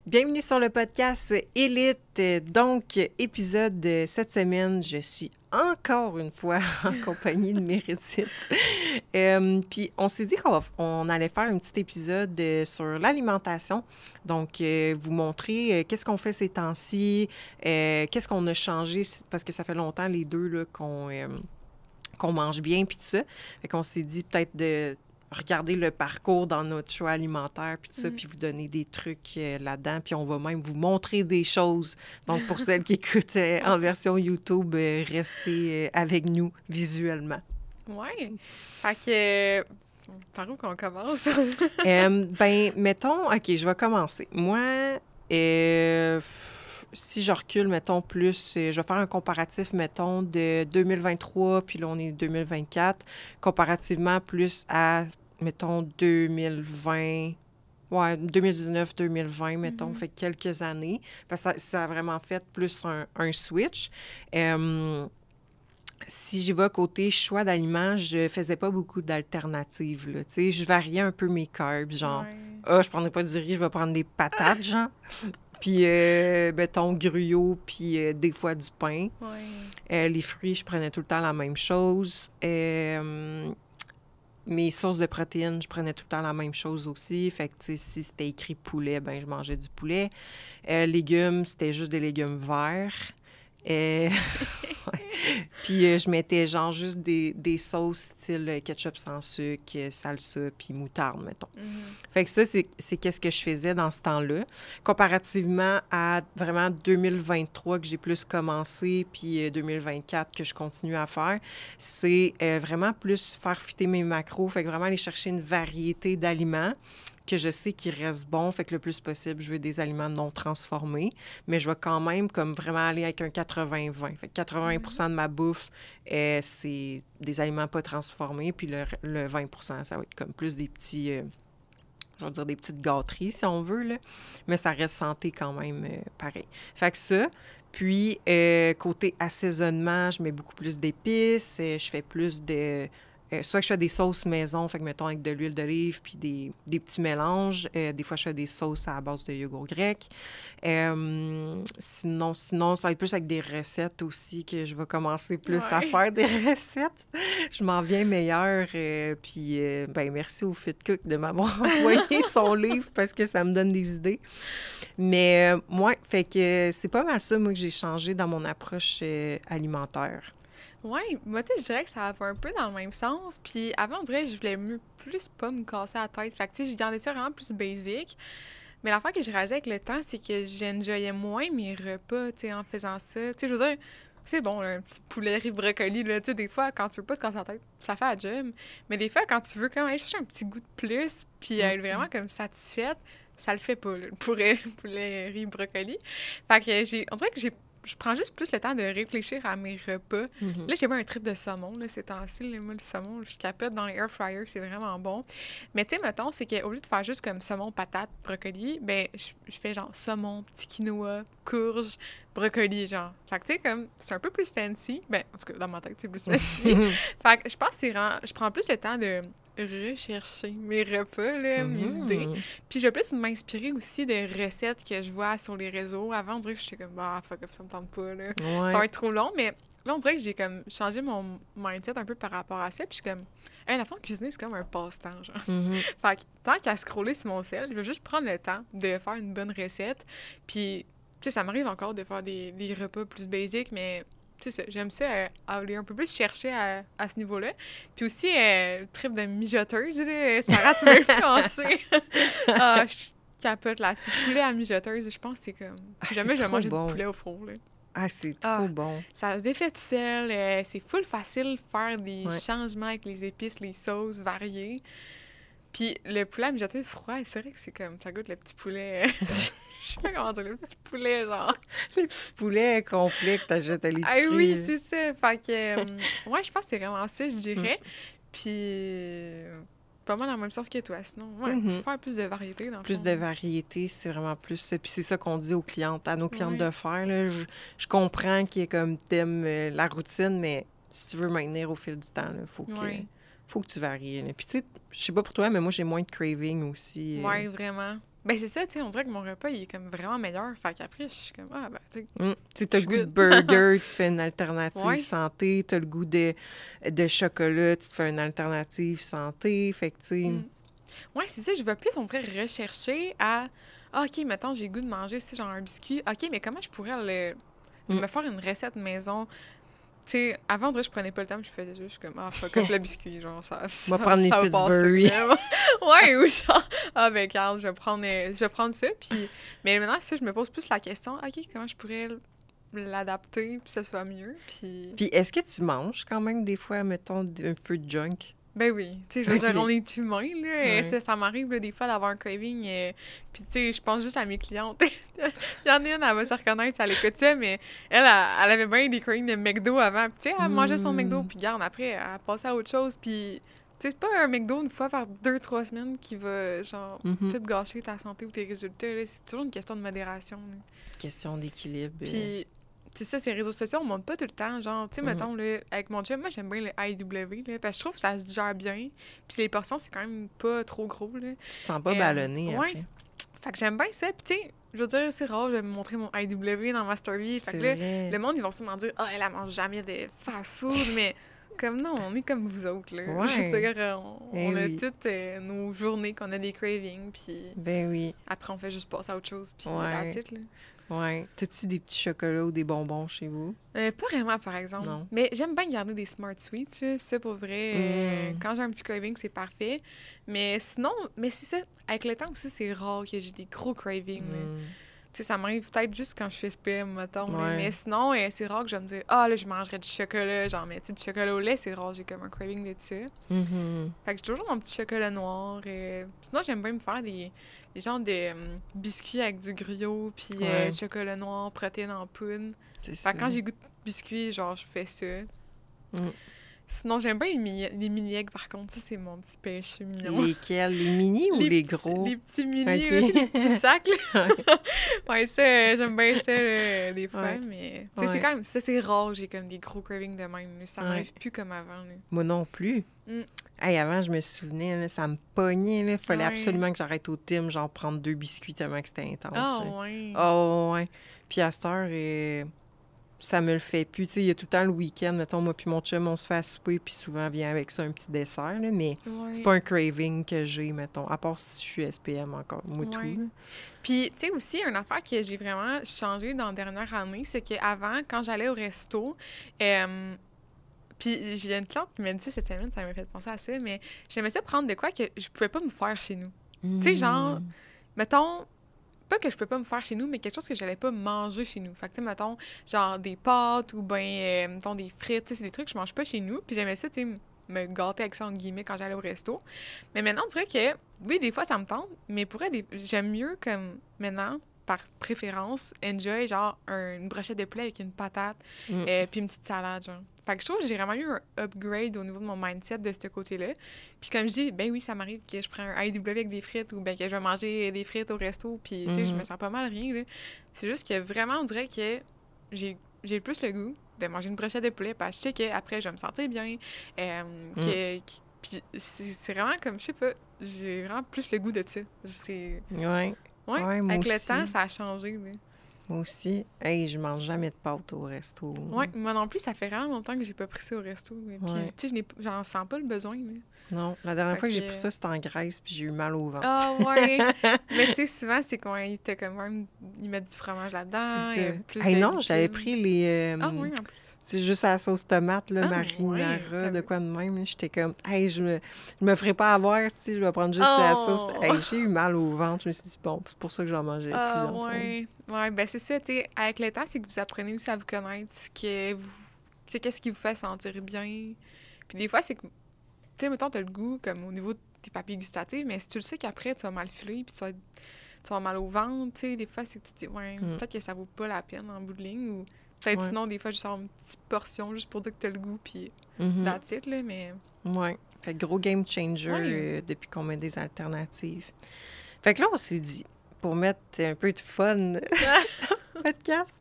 Bienvenue sur le podcast Élite. Donc, épisode de cette semaine, je suis encore une fois en compagnie de Mérédith. Puis, on s'est dit qu'on allait faire un petit épisode sur l'alimentation. Donc, vous montrer qu'est-ce qu'on fait ces temps-ci, qu'est-ce qu'on a changé, parce que ça fait longtemps, les deux, là, qu'on mange bien, puis tout ça. Fait qu'on s'est dit peut-être de regarder le parcours dans notre choix alimentaire, puis tout ça, puis vous donner des trucs là-dedans, puis on va même vous montrer des choses. Donc, pour celles qui écoutent en version YouTube, restez avec nous visuellement. Ouais. Fait que... par où qu'on commence? Mettons... OK, je vais commencer. Moi, si je recule, mettons, plus, je vais faire un comparatif, mettons, de 2023, puis là, on est 2024, comparativement plus à, mettons, 2020, ouais, 2019-2020, mettons, fait quelques années. Ça a vraiment fait plus un switch. Si j'y vais côté choix d'aliments, je faisais pas beaucoup d'alternatives, là. Tu sais, je variais un peu mes carbs, genre, je prendrais pas du riz, je vais prendre des patates, genre. Puis, mettons, gruyot, puis des fois du pain. Les fruits, je prenais tout le temps la même chose. Mes sources de protéines, je prenais tout le temps la même chose aussi. Fait que, tu sais, si c'était écrit poulet, ben je mangeais du poulet. Légumes, c'était juste des légumes verts. Puis je mettais genre juste des sauces style ketchup sans sucre, salsa, puis moutarde, mettons. Fait que ça, c'est qu'est-ce que je faisais dans ce temps-là. Comparativement à vraiment 2023 que j'ai plus commencé, puis 2024 que je continue à faire, c'est vraiment plus faire fitter mes macros. Fait que vraiment aller chercher une variété d'aliments que je sais qu'ils restent bons, fait que le plus possible, je veux des aliments non transformés, mais je vais quand même comme vraiment aller avec un 80-20. Fait que 80 de ma bouffe, c'est des aliments pas transformés, puis le 20 ça va être comme plus des petits, je vais dire des petites gâteries, si on veut, là, mais ça reste santé quand même pareil. Fait que ça, puis côté assaisonnement, je mets beaucoup plus d'épices, je fais plus de... soit que je fais des sauces maison, fait que mettons avec de l'huile d'olive puis des petits mélanges. Des fois, je fais des sauces à la base de yogourt grec. Sinon, ça va être plus avec des recettes aussi que je vais commencer plus à faire des recettes. Je m'en viens meilleure. Puis, merci au Fit Cook de m'avoir envoyé son livre parce que ça me donne des idées. Mais moi, fait que c'est pas mal ça, moi, que j'ai changé dans mon approche alimentaire. Oui, moi, tu sais, je dirais que ça va un peu dans le même sens. Puis avant, on dirait que je voulais plus pas me casser la tête. Fait que, tu sais, je gardais ça vraiment plus basique. Mais l'affaire que j'ai réalisé avec le temps, c'est que j'enjoyais moins mes repas, tu sais, en faisant ça. Tu sais, je veux dire, c'est bon, là, un petit poulet riz brocoli, là, tu sais, des fois, quand tu veux pas te casser la tête, ça fait la job. Mais des fois, quand tu veux quand même aller chercher un petit goût de plus, puis être vraiment comme satisfaite, ça le fait pas, là, le poulet riz brocoli. Fait que on dirait que je prends juste plus le temps de réfléchir à mes repas. Là, j'ai eu un trip de saumon, là, ces temps-ci. Là, moi, le saumon, je capote dans les air fryer, c'est vraiment bon. Mais tu sais, mettons, c'est qu'au lieu de faire juste comme saumon, patate, brocoli, ben je fais genre saumon, petit quinoa, courge, brocoli, genre. Fait que tu sais, comme, c'est un peu plus fancy. Ben, en tout cas, dans ma tête, c'est plus fancy. Fait que je pense que je prends plus le temps de rechercher mes repas, là, mes idées. Puis je vais plus m'inspirer aussi de recettes que je vois sur les réseaux. Avant, on dirait que j'étais comme, fuck, ça me tente pas, là. Ouais. Ça va être trop long, mais là, on dirait que j'ai comme changé mon mindset un peu par rapport à ça. Puis je suis comme, la fois, cuisiner, c'est comme un passe-temps, genre. Fait que tant qu'à scroller sur mon sel, je vais juste prendre le temps de faire une bonne recette. Puis, tu sais, ça m'arrive encore de faire des repas plus basiques, mais c'est ça, j'aime ça aller un peu plus chercher à ce niveau-là. Puis aussi, trip de mijoteuse, là, Sarah, tu m'as influencé. Je capote là-dessus. Poulet à mijoteuse, je pense que c'est comme... Jamais je vais manger du poulet au four, là. Ah, c'est trop bon. Ça se défait tout seul. C'est full facile de faire des changements avec les épices, les sauces variées. Puis le poulet à mijoteuse froid, c'est vrai que c'est comme... Ça goûte le petit poulet... Je sais pas comment dire, le petit poulet, genre. Les petits poulets complets que t'achètes à l'épicerie. Ah oui, c'est ça. Fait que, je pense que c'est vraiment ça, je dirais. Puis, pas mal dans le même sens que toi. Sinon, faire plus de variété, dans le fond. Plus de variété, c'est vraiment plus ça. Puis c'est ça qu'on dit aux clientes, à nos clientes de faire. Là. Je comprends qu'il y a comme t'aimes la routine, mais si tu veux maintenir au fil du temps, il faut que tu varies. Là. Puis tu sais, je sais pas pour toi, mais moi, j'ai moins de craving aussi. Oui, vraiment. Ben, c'est ça, tu sais, on dirait que mon repas, il est comme vraiment meilleur. Fait qu'après, je suis comme, ah, ben, tu sais. Tu sais, t'as le goût de good. burger, tu fais une alternative Ouais. santé. T'as le goût de chocolat, tu te fais une alternative santé. Fait que, tu sais... Ouais, c'est ça, je vais plus, on dirait, rechercher à, ah, OK, mettons, j'ai le goût de manger, c'est genre un biscuit. OK, mais comment je pourrais me faire une recette maison? Tu sais, avant, on dirait que je prenais pas le temps, puis je faisais juste, je suis comme, ah, fuck off le biscuit, genre, ça On va prendre les va Pillsbury. passer. Ouais, ou genre, ah, ben, Carl, je vais prendre ça, puis... Mais maintenant, ça, je me pose plus la question, OK, comment je pourrais l'adapter, puis que ça soit mieux, puis... Puis est-ce que tu manges quand même des fois, mettons, un peu de junk? Ben oui, tu sais, je veux dire, Ok. on est humain, là, Ouais. ça m'arrive, là, des fois, d'avoir un craving, puis tu sais, je pense juste à mes clientes. Il y en a une, elle va se reconnaître, elle écoute ça, mais elle avait bien des cravings de McDo avant, puis tu sais, elle mangeait son McDo, puis garde, après, elle passait à autre chose, puis... Tu sais, c'est pas un McDo une fois par 2-3 semaines qui va, genre, tout gâcher ta santé ou tes résultats, là. C'est toujours une question de modération, là. Question d'équilibre. Puis, c'est ça, ces réseaux sociaux, on monte pas tout le temps. Genre, tu sais, mettons, là, avec mon chum, moi, j'aime bien le IW, là, parce que je trouve que ça se digère bien. Puis les portions, c'est quand même pas trop gros, là. Tu te sens pas ballonné ouais. après. Fait que j'aime bien ça. Puis, tu sais, je veux dire, c'est rare, je vais me montrer mon IW dans ma story. Fait que là, vrai. le monde, ils vont sûrement dire, ah, elle mange jamais de fast-food, mais... Comme non, on est comme vous autres, là. Ouais. Je veux dire, on a oui. toutes nos journées qu'on a des cravings, puis Ben oui. après, on fait juste passer à autre chose, puis Ouais. that's it, là. Ouais. T'as-tu des petits chocolats ou des bonbons chez vous? Pas vraiment, par exemple. Non. Mais j'aime bien garder des Smart Sweets, là. Ça, pour vrai, quand j'ai un petit craving, c'est parfait. Mais sinon, mais c'est ça, avec le temps aussi, c'est rare que j'ai des gros cravings, là. Tu sais, ça m'arrive peut-être juste quand je fais SPM, mettons. Ouais. Mais sinon, c'est rare que je vais me dire, ah, là, je mangerais du chocolat. Genre, mais tu sais, du chocolat au lait, c'est rare, j'ai comme un craving de ça. Fait que j'ai toujours mon petit chocolat noir. Sinon, j'aime bien me faire des genres de biscuits avec du gruyot, puis Ouais. chocolat noir, protéines en poudre. C'est Fait ça. que quand j'ai goût de biscuits, genre, je fais ça. Mm. Sinon, j'aime bien les mini-eggs, par contre. Ça, c'est mon petit péché mignon. Lesquels? Les mini ou les gros? Les petits mini, Ok. là, les petits sacs, là. Ouais, ça, j'aime bien ça, là, des fois, Ouais. mais... Tu sais, c'est quand même... Ça, c'est rare, j'ai comme des gros cravings de même, là. Ça m'arrive plus comme avant, là. Moi non plus. Mm. Hey, avant, je me souvenais, là, ça me pognait. Il fallait Ouais. absolument que j'arrête au Tim, genre prendre 2 biscuits tellement que c'était intense. Ah, ouais. Oh, ouais. Puis à cette heure, ça me le fait plus. Tu sais, il y a tout le temps le week-end, mettons, moi puis mon chum, on se fait à souper, puis souvent vient avec ça un petit dessert, là, mais Ouais. c'est pas un craving que j'ai, mettons, à part si je suis SPM encore, moi Ouais. tout. Là. Puis, tu sais, aussi, une affaire que j'ai vraiment changé dans la dernière année, c'est qu'avant, quand j'allais au resto, puis j'ai une cliente qui m'a dit cette semaine, ça m'a fait penser à ça, mais j'aimais ça prendre de quoi que je pouvais pas me faire chez nous. Tu sais, genre, mettons, pas que je peux pas me faire chez nous, mais quelque chose que j'allais pas manger chez nous. Fait que, tu sais, mettons, genre des pâtes ou ben, mettons, des frites, tu sais, c'est des trucs que je mange pas chez nous. Puis j'aimais ça, tu sais, me gâter avec ça, entre guillemets, quand j'allais au resto. Mais maintenant, on dirait que, oui, des fois, ça me tente, mais pour vrai, j'aime mieux, comme, maintenant, par préférence, enjoy, genre, une brochette de poulet avec une patate, puis une petite salade, genre. Fait que je trouve que j'ai vraiment eu un upgrade au niveau de mon mindset de ce côté-là. Puis comme je dis, ben oui, ça m'arrive que je prends un IW avec des frites ou ben que je vais manger des frites au resto, puis tu sais, je me sens pas mal rien, là. C'est juste que vraiment, on dirait que j'ai plus le goût de manger une brochette de poulet parce que je sais qu'après, je vais me sentir bien. Puis c'est vraiment comme, je sais pas, j'ai vraiment plus le goût de ça. C'est... Ouais. Ouais, Ouais, moi avec le aussi. temps, ça a changé, là. Moi aussi. Hey, je mange jamais de pâtes au resto. Ouais, moi non plus, ça fait vraiment longtemps que j'ai pas pris ça au resto. Puis, Ouais. tu sais, j'en sens pas le besoin, là. Non, la dernière Fait fois que j'ai que- pris ça, c'était en Grèce, puis j'ai eu mal au ventre. Ah, ouais! Mais tu sais, souvent, c'est quand ils étaient comme même... Ils mettent du fromage là-dedans, C'est il y a ça. plus Hey, de non, j'avais lipides. pris les... Ah, oui, en plus. C'est juste à la sauce tomate, là, Ah, marinara, ouais. de quoi de même. J'étais comme, hey, je me ferais pas avoir si je vais prendre juste la sauce. Oh! Hey, j'ai eu mal au ventre. Je me suis dit, bon, c'est pour ça que j'en mangeais plus. Ah, dans le fond. ouais. Ouais, ben c'est ça, tu sais, avec le temps, c'est que vous apprenez aussi à vous connaître, qu'est-ce qui vous fait sentir bien. Puis des fois, c'est que, tu sais, mettons, t'as le goût, comme au niveau de tes papilles gustatives, mais si tu le sais qu'après, tu vas mal filer, puis tu vas avoir mal au ventre, tu sais, des fois, c'est que tu te dis, ouais, peut-être que ça vaut pas la peine en bout de ligne, ou peut-être Ouais. sinon, des fois, juste avoir une petite portion, juste pour dire que t'as le goût, puis Mhm. that's it, là, mais... Ouais. Fait que gros game changer Ouais. depuis qu'on met des alternatives. Fait que là, on s'est dit, pour mettre un peu de fun dans le podcast,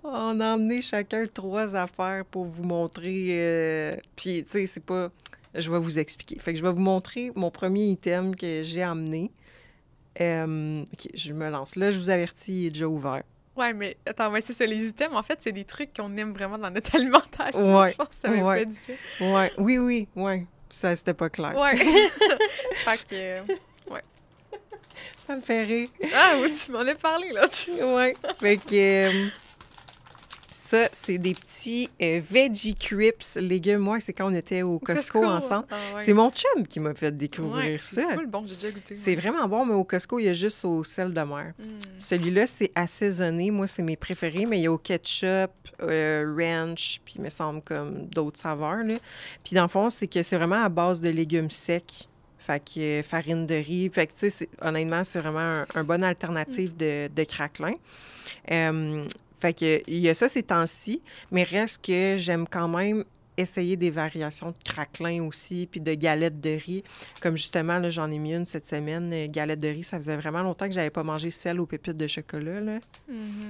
on a emmené chacun 3 affaires pour vous montrer. Puis, tu sais, c'est pas... Je vais vous expliquer. Fait que je vais vous montrer mon premier item que j'ai emmené. OK, je me lance. Là, je vous avertis, il est déjà ouvert. Ouais, mais attends, c'est ça, les items, en fait, c'est des trucs qu'on aime vraiment dans notre alimentation. Ouais, Je pense que ça m'avait pas dit ça. Ouais, oui, ça, c'était pas clair. Ouais. Fait que, ouais. Ça me fait rire. Ah, oui, tu m'en as parlé, là. Ouais. Fait que ça, c'est des petits veggie crips légumes. Moi, c'est quand on était au Costco ensemble. Ah, ouais. C'est mon chum qui m'a fait découvrir Ouais, ça. C'est full bon, j'ai déjà goûté. C'est vraiment bon, mais au Costco, il y a juste au sel de mer. Celui-là, c'est assaisonné. Moi, c'est mes préférés, mais il y a au ketchup, ranch, puis il me semble comme d'autres saveurs, là. Puis dans le fond, c'est que c'est vraiment à base de légumes secs. Fait que farine de riz. Fait que, tu sais, honnêtement, c'est vraiment un bonne alternative de craquelin. Fait que il y a ça ces temps-ci, mais reste que j'aime quand même essayer des variations de craquelin aussi, puis de galettes de riz. Comme justement, là, j'en ai mis une cette semaine, galette de riz. Ça faisait vraiment longtemps que j'avais pas mangé celle aux pépites de chocolat, là.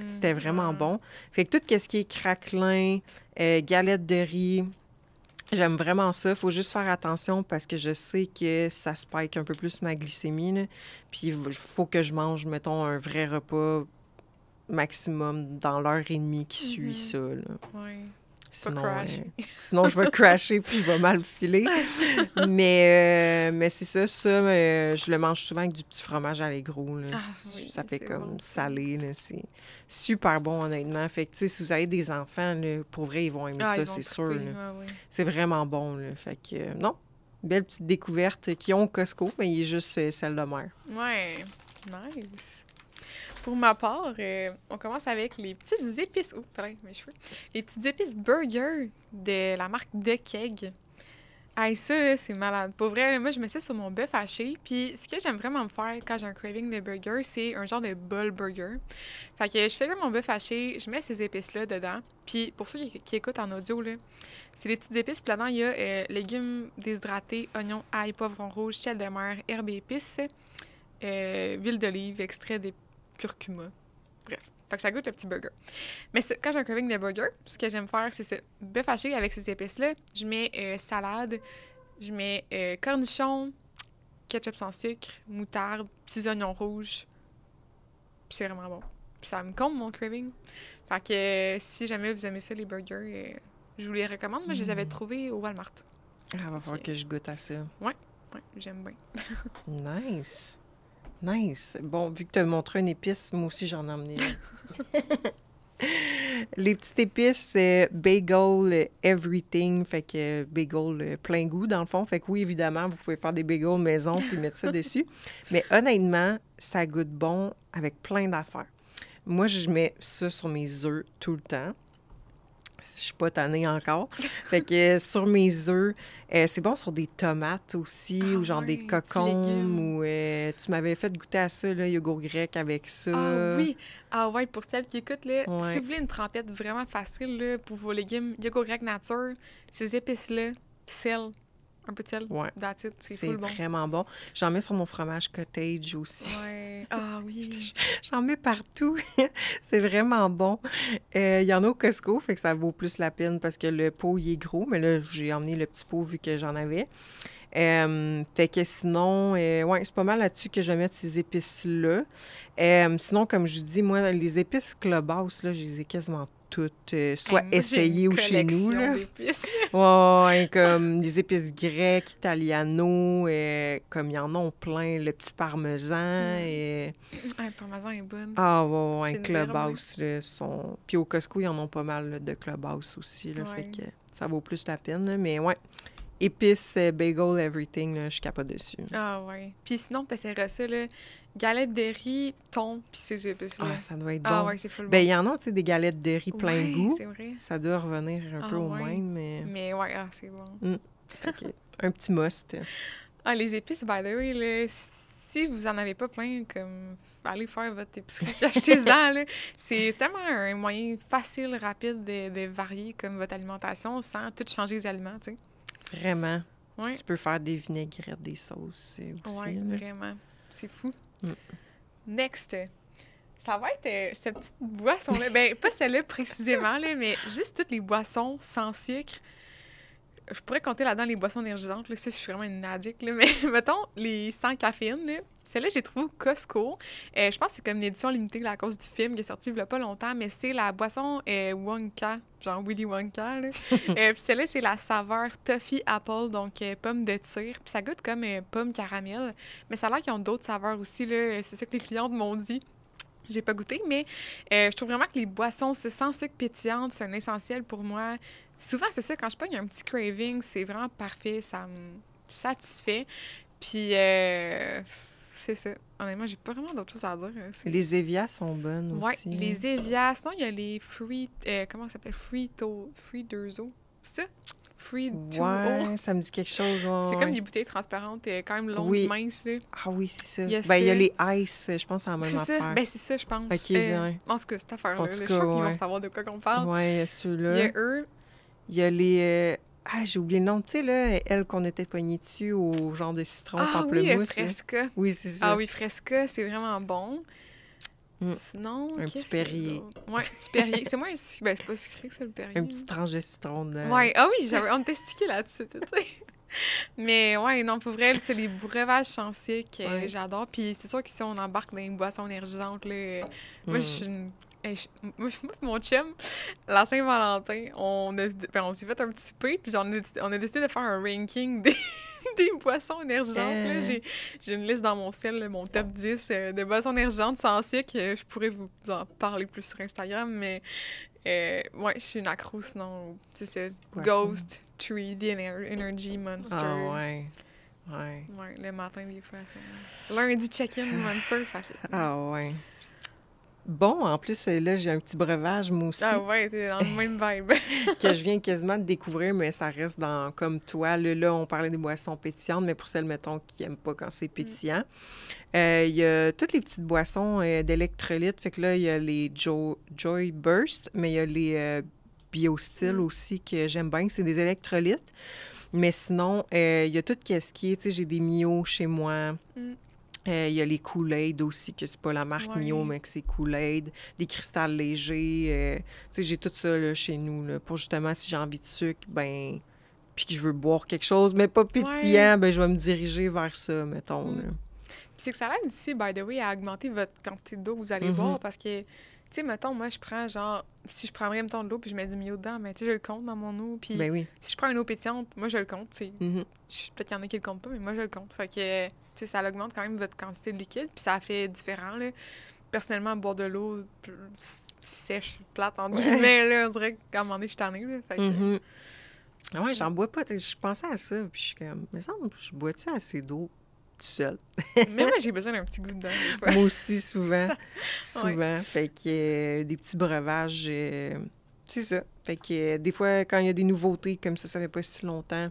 C'était vraiment bon. Fait que tout ce qui est craquelin, galette de riz, j'aime vraiment ça. Faut juste faire attention parce que je sais que ça spike un peu plus ma glycémie, là. Puis il faut que je mange, mettons, un vrai repas maximum dans l'heure et demie qui suit ça, là. Ouais. Sinon, je vais crasher puis je vais mal filer. Mais c'est ça. Je le mange souvent avec du petit fromage allégro. Là. Ça fait comme bon, salé. Là. C'est super bon, honnêtement. Fait que, tu sais, si vous avez des enfants, là, pour vrai, ils vont aimer ça, c'est sûr. Là. Ouais. C'est vraiment bon. Là. Fait que, non, belle petite découverte qu'ils ont au Costco, mais il est juste celle de mer. Ouais, nice. Pour ma part, on commence avec les petites épices. Oh, pardon, mes cheveux. Les petites épices burger de la marque De Keg. Hey, ça, là, c'est malade. Pour vrai, là, moi, je mets ça sur mon bœuf haché. Puis, ce que j'aime vraiment me faire quand j'ai un craving de burger, c'est un genre de bol burger. Fait que je fais mon bœuf haché, je mets ces épices-là dedans. Puis, pour ceux qui écoutent en audio, là, c'est des petites épices. Puis là-dedans, il y a légumes déshydratés, oignons, ail, poivron rouge, sel de mer, herbes et épices, huile d'olive, extrait des curcuma. Bref. Fait que ça goûte le petit burger. Mais quand j'ai un craving de burger, ce que j'aime faire, c'est ça. Bœuf haché avec ces épices-là. Je mets salade, je mets cornichons, ketchup sans sucre, moutarde, petits oignons rouges. Puis c'est vraiment bon. Puis ça me comble mon craving. Fait que si jamais vous aimez ça, les burgers, je vous les recommande. Moi, je les avais trouvés au Walmart. Ah, va falloir que je goûte à ça. Ouais, j'aime bien. Nice. Nice. Bon, vu que tu as montré une épice, moi aussi, j'en ai emmené une. Les petites épices, c'est bagel everything, fait que bagel plein goût, dans le fond. Fait que oui, évidemment, vous pouvez faire des bagels maison puis mettre ça dessus. Mais honnêtement, ça goûte bon avec plein d'affaires. Moi, je mets ça sur mes œufs tout le temps. Je suis pas tannée encore. Fait que sur mes œufs, c'est bon sur des tomates aussi, ou genre des cocombes, ou tu m'avais fait goûter à ça, là, yogourt grec avec ça. Ah oui! Ah ouais, pour celles qui écoutent, là, si vous voulez une trempette vraiment facile là, pour vos légumes, yogourt grec nature, ces épices-là, sel, un peu de sel, that's it, c'est full bon. C'est vraiment bon. J'en mets sur mon fromage cottage aussi. Ouais. Ah oui! J'en mets partout. C'est vraiment bon. Il y en a au Costco, fait que ça vaut plus la peine parce que le pot, il est gros. Mais là, j'ai emmené le petit pot vu que j'en avais. Fait que sinon, c'est pas mal là-dessus que je vais mettre ces épices-là. Sinon, comme je vous dis, moi, les épices Clubhouse, là, je les ai quasiment toutes soit essayées ou chez nous. Là. Ouais, comme les épices grecques, italiano, comme il y en a plein, le petit parmesan. Le parmesan est bon. Ah, ouais, Clubhouse. Là, Puis au Costco, ils en ont pas mal là, de Clubhouse aussi. Là, fait que ça vaut plus la peine. Là, mais ouais. Épices, bagel, everything, là, je suis capable dessus. Ah ouais. Puis sinon, t'essaieras ça, là, galettes de riz, thon, puis ces épices-là. Ah, ça doit être bon. Ah ouais, c'est full bon. Ben, il y en a, tu sais, des galettes de riz plein goût. C'est vrai. Ça doit revenir un peu au même, mais... Mais ouais, c'est bon. OK. Un petit must. Ah, les épices, by the way, là, si vous en avez pas plein, comme... Allez faire votre épicerie et achetez-en, là. C'est tellement un moyen facile, rapide de varier comme votre alimentation sans tout changer les aliments, tu sais. Vraiment. Ouais. Tu peux faire des vinaigrettes, des sauces aussi. Oui, vraiment. C'est fou. Next, ça va être cette petite boisson-là. Ben, pas celle-là précisément, là, mais juste toutes les boissons sans sucre. je pourrais compter là-dedans les boissons énergisantes, là, ça, je suis vraiment une addict, là, mais mettons, les sans caféine, là, celle-là, je l'ai trouvée au Costco. Je pense que c'est comme une édition limitée là, à cause du film qui est sorti il y a pas longtemps, mais c'est la boisson Wonka, genre Willy Wonka, là. Puis celle-là, c'est la saveur Toffee Apple, donc pomme de tir. Puis ça goûte comme pomme caramel, mais ça a l'air qu'ils ont d'autres saveurs aussi, là. C'est ça que les clientes m'ont dit. J'ai pas goûté, mais je trouve vraiment que les boissons sans sucre pétillante, c'est un essentiel pour moi. Souvent, c'est ça, quand je pogne un petit craving, c'est vraiment parfait, ça me satisfait. Puis, c'est ça. Honnêtement, j'ai pas vraiment d'autres choses à dire. Les Evias sont bonnes aussi. Oui, les Evias. Sinon, il y a les comment ça s'appelle? Friederzo. C'est ça? Ouais, ça me dit quelque chose. Ouais, c'est comme des bouteilles transparentes, quand même longues, minces. Là. Ah oui, c'est ça. Il y a les Ice, je pense, c'est la même affaire. Ça. Ben, c'est ça, je pense. OK, ouais. En tout cas, cette affaire-là, je suis sûre qu'ils vont savoir de quoi qu'on parle. Oui, il y a ceux-là. Il y a eux. Il y a les... j'ai oublié le nom. Tu sais, là, elle qu'on était pognée dessus au genre de citron pamplemousse. Ah oui, Fresca. Là. Oui, c'est ça. Ah oui, Fresca, c'est vraiment bon. Sinon, un petit Perrier. Oui, petit Perrier. C'est moins ben, c'est pas sucré, ça, le Perrier. Un petit tranche de citron dedans. Oui, ah oui, on était stické là-dessus, tu sais. Mais ouais, non, pour vrai, c'est les breuvages sans sucre que j'adore. Puis c'est sûr que si on embarque dans une boisson énergisante, là, moi, je suis une... Moi, mon chum, la Saint-Valentin, on s'est fait un petit peu, puis on a décidé de faire un ranking des boissons énergisantes. Là. J'ai une liste dans mon ciel, là, mon top 10 de boissons énergisantes sans sucre. Je pourrais vous en parler plus sur Instagram, mais ouais, je suis une accro, sinon, tu sais, c'est Ghost, 3D Energy, Monster. Ah ouais. Ouais. Ouais, le matin, des fois, ça... Lundi, check-in, Monster, ça fait... Ah ouais. Bon, en plus, là, j'ai un petit breuvage, moi aussi. Ah ouais, t'es dans le même vibe. que je viens quasiment de découvrir, mais ça reste dans comme toi. Là, on parlait des boissons pétillantes, mais pour celles, mettons, qui n'aiment pas quand c'est pétillant. Il y a toutes les petites boissons d'électrolytes. Fait que là, il y a les Joy Burst, mais il y a les BioSteel aussi que j'aime bien. C'est des électrolytes. Mais sinon, il y a tout ce qui est... Tu sais, j'ai des Mio chez moi. Il y a les Kool-Aid aussi, que c'est pas la marque Mio, mais que c'est Kool-Aid. Des cristals légers. Tu sais, j'ai tout ça là, chez nous, là, pour justement, si j'ai envie de sucre, ben puis que je veux boire quelque chose, mais pas pétillant, ben je vais me diriger vers ça, mettons. Là. Puis c'est que ça aide aussi, by the way, à augmenter votre quantité d'eau que vous allez boire, parce que, tu sais, mettons, moi, je prends genre... Si je prendrais, mettons, de l'eau puis je mets du Mio dedans, mais tu sais, je le compte dans mon eau. Puis si je prends une eau pétillante, moi, je le compte, tu sais. Peut-être qu'il y en a qui le comptent pas, mais moi, je le compte. Fait que... Tu sais, ça augmente quand même votre quantité de liquide, puis ça fait différent, là. Personnellement, boire de l'eau sèche, plate, en guillemets, là, on dirait qu'à un moment donné, je suis tannée, là. Fait que... Ah ouais, j'en bois pas. Je pensais à ça, puis je suis comme... Mais ça, je bois-tu assez d'eau tout seul? Mais moi, j'ai besoin d'un petit goût dedans, des fois. Moi aussi, souvent. Souvent. Fait que des petits breuvages... c'est ça. Fait que des fois, quand il y a des nouveautés comme ça fait pas si longtemps...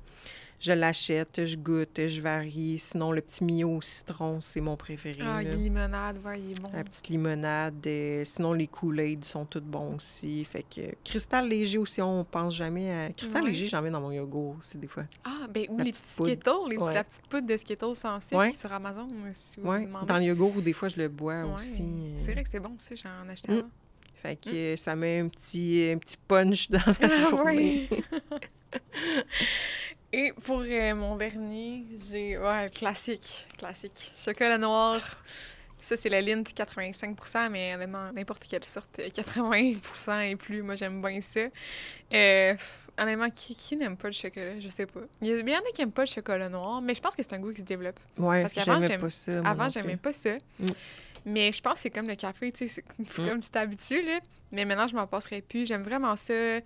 Je l'achète, je goûte, je varie. Sinon, le petit Mio au citron, c'est mon préféré. Ah, la limonade, ouais, il est bon. La petite limonade. Sinon, les Kool-Aid sont tous bons aussi. Fait que cristal léger aussi, on pense jamais à... Cristal léger, j'en mets dans mon yogourt aussi, des fois. Ah, ben ou les petits Skittles, la petite poudre de Skittles sans sucre sur Amazon, si vous demandez. Dans le yogourt, des fois, je le bois aussi. C'est vrai que c'est bon, ça, j'en achetais avant. Fait que ça met un petit punch dans la journée. Et pour mon dernier, j'ai classique. Chocolat noir. Ça, c'est la Lindt 85%, mais honnêtement, n'importe quelle sorte, 80% et plus, moi, j'aime bien ça. Honnêtement, qui n'aime pas le chocolat? Je sais pas. Il y en a qui n'aiment pas le chocolat noir, mais je pense que c'est un goût qui se développe. Ouais, parce qu'avant, j'aimais pas ça. Mais je pense que c'est comme le café, tu sais, c'est comme tu t'habitues, là. Mais maintenant, je m'en passerai plus. J'aime vraiment ça.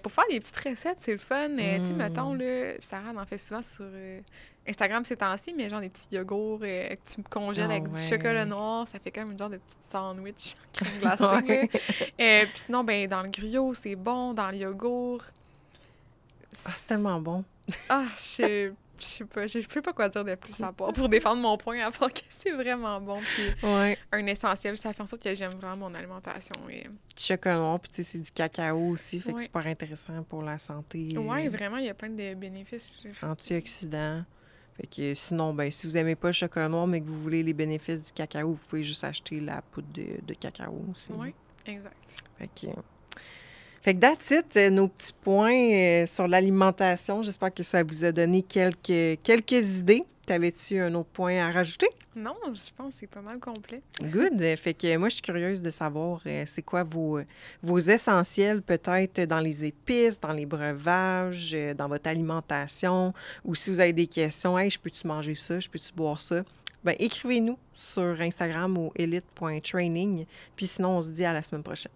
Pour faire des petites recettes, c'est le fun. Tu sais, mettons, là, Sarah en fait souvent sur Instagram ces temps-ci, mais genre des petits yogourts que tu congèles avec du chocolat noir. Ça fait comme une genre de petite sandwich crème glacée. Puis sinon, ben dans le griot, c'est bon. Dans le yogourt. C'est tellement bon. Je sais pas, je sais pas quoi dire de plus à part pour défendre mon point, à part que c'est vraiment bon. Puis un essentiel, ça fait en sorte que j'aime vraiment mon alimentation. Du chocolat noir, puis tu sais, c'est du cacao aussi, fait que c'est super intéressant pour la santé. Oui, vraiment, il y a plein de bénéfices. Antioxydants. Fait que sinon, ben si vous aimez pas le chocolat noir, mais que vous voulez les bénéfices du cacao, vous pouvez juste acheter la poudre de cacao aussi. Oui, exact. Fait que that's it, nos petits points sur l'alimentation. J'espère que ça vous a donné quelques idées. T'avais-tu un autre point à rajouter? Non, je pense que c'est pas mal complet. Good. Fait que moi, je suis curieuse de savoir c'est quoi vos essentiels, peut-être dans les épices, dans les breuvages, dans votre alimentation, ou si vous avez des questions, « Hey, je peux-tu manger ça? Je peux-tu boire ça? » Bien, écrivez-nous sur Instagram au elite.training. Puis sinon, on se dit à la semaine prochaine.